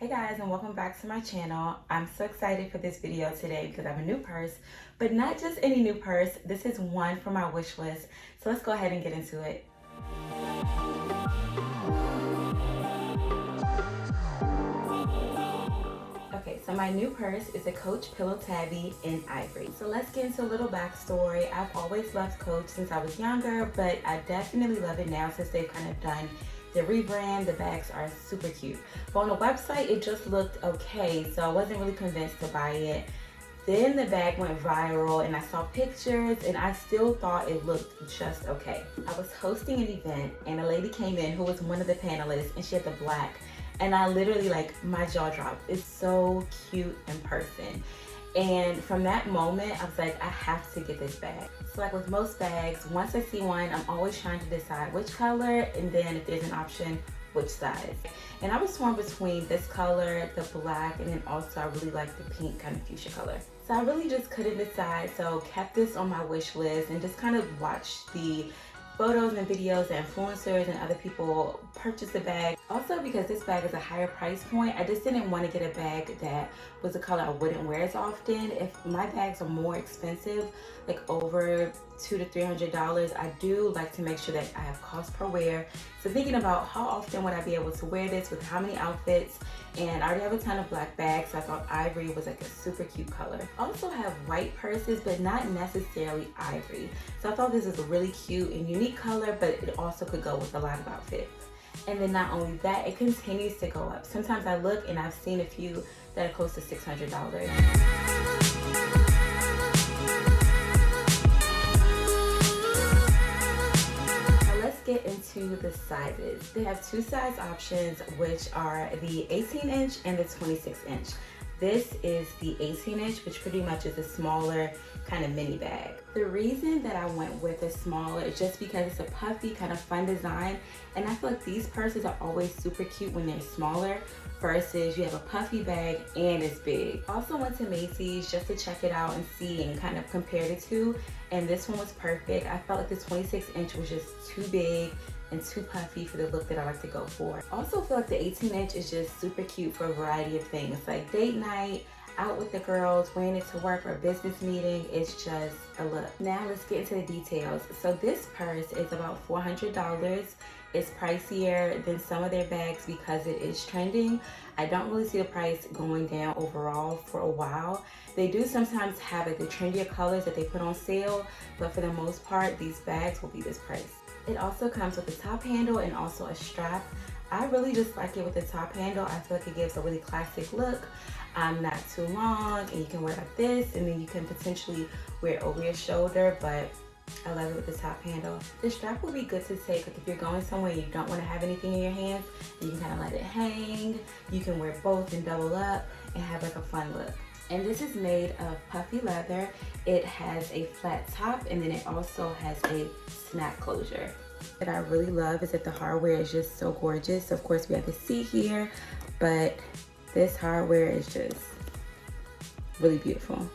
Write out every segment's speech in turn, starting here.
Hey guys, and welcome back to my channel. I'm so excited for this video today because I have a new purse, but not just any new purse. This is one from my wish list. So let's go ahead and get into it. Okay, so my new purse is a Coach Pillow Tabby in ivory. So let's get into a little backstory. I've always loved Coach since I was younger, but I definitely love it now since they've kind of done the rebrand. The bags are super cute. But on the website, it just looked okay, so I wasn't really convinced to buy it. Then the bag went viral and I saw pictures and I still thought it looked just okay. I was hosting an event and a lady came in who was one of the panelists and she had the black. And I literally, my jaw dropped. It's so cute in person. And from that moment, I was like, I have to get this bag. So like with most bags, once I see one, I'm always trying to decide which color, and then if there's an option, which size. And I was torn between this color, the black, and then also I really like the pink kind of fuchsia color. So I really just couldn't decide, so kept this on my wish list and just kind of watched the photos and videos that influencers and other people purchase the bag. Also, because this bag is a higher price point, I just didn't want to get a bag that was a color I wouldn't wear as often. If my bags are more expensive, like over $200 to $300, I do like to make sure that I have cost per wear. So thinking about how often would I be able to wear this with how many outfits, and I already have a ton of black bags, so I thought ivory was like a super cute color. I also have white purses, but not necessarily ivory. So I thought this is a really cute and unique color, but it also could go with a lot of outfits. And then not only that, it continues to go up. Sometimes I look and I've seen a few that are close to $600. Get into the sizes. They have two size options, which are the 18-inch and the 26-inch. This is the 18-inch, which pretty much is a smaller kind of mini bag. The reason that I went with a smaller is just because it's a puffy kind of fun design, and I feel like these purses are always super cute when they're smaller versus you have a puffy bag and it's big. Also went to Macy's just to check it out and see and kind of compare the two, and this one was perfect. I felt like the 26-inch was just too big and too puffy for the look that I like to go for. Also feel like the 18-inch is just super cute for a variety of things, like date night, out with the girls, wearing it to work or a business meeting. It's just a look. Now let's get into the details. So this purse is about $400. It's pricier than some of their bags because it is trending. I don't really see the price going down overall for a while. They do sometimes have like the trendier colors that they put on sale, but for the most part, these bags will be this price. It also comes with a top handle and also a strap. I really just like it with the top handle. I feel like it gives a really classic look. Not too long, and you can wear it like this, and then you can potentially wear it over your shoulder, but I love it with the top handle. The strap will be good to take like if you're going somewhere you don't want to have anything in your hands. You can kind of let it hang. You can wear both and double up and have like a fun look. And this is made of puffy leather. It has a flat top, and then it also has a snap closure. What I really love is that the hardware is just so gorgeous. Of course, we have the seat here, but this hardware is just really beautiful.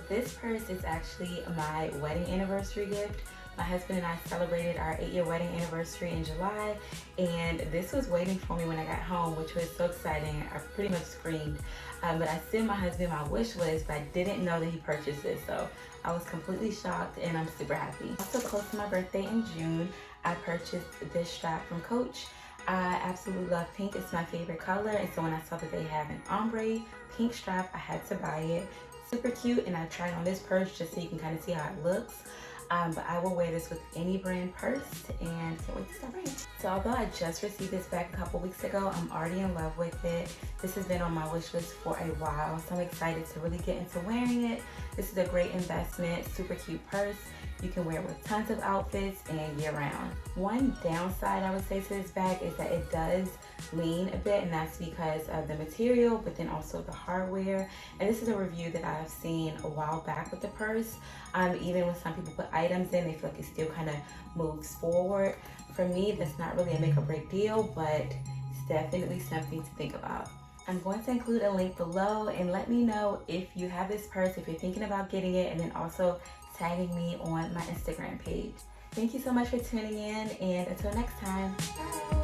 This purse is actually my wedding anniversary gift. My husband and I celebrated our 8-year wedding anniversary in July, and this was waiting for me when I got home, which was so exciting. I pretty much screamed. But I sent my husband my wish list, but I didn't know that he purchased this, so I was completely shocked and I'm super happy. Also close to my birthday in June, I purchased this strap from Coach. I absolutely love pink. It's my favorite color, and so when I saw that they have an ombre pink strap, I had to buy it. Super cute, and I tried on this purse just so you can kind of see how it looks. But I will wear this with any brand purse and can't wait to start wearing it. So although I just received this bag a couple weeks ago, I'm already in love with it. This has been on my wish list for a while, so I'm excited to really get into wearing it. This is a great investment, super cute purse. You can wear it with tons of outfits and year round. One downside I would say to this bag is that it does lean a bit, and that's because of the material, but then also the hardware. And this is a review that I've seen a while back with the purse. Even when some people put items in, they feel like it still kind of moves forward. For me, that's not really a make or break deal, but it's definitely something to think about. I'm going to include a link below, and let me know if you have this purse, if you're thinking about getting it, and then also tagging me on my Instagram page. Thank you so much for tuning in, and until next time, bye.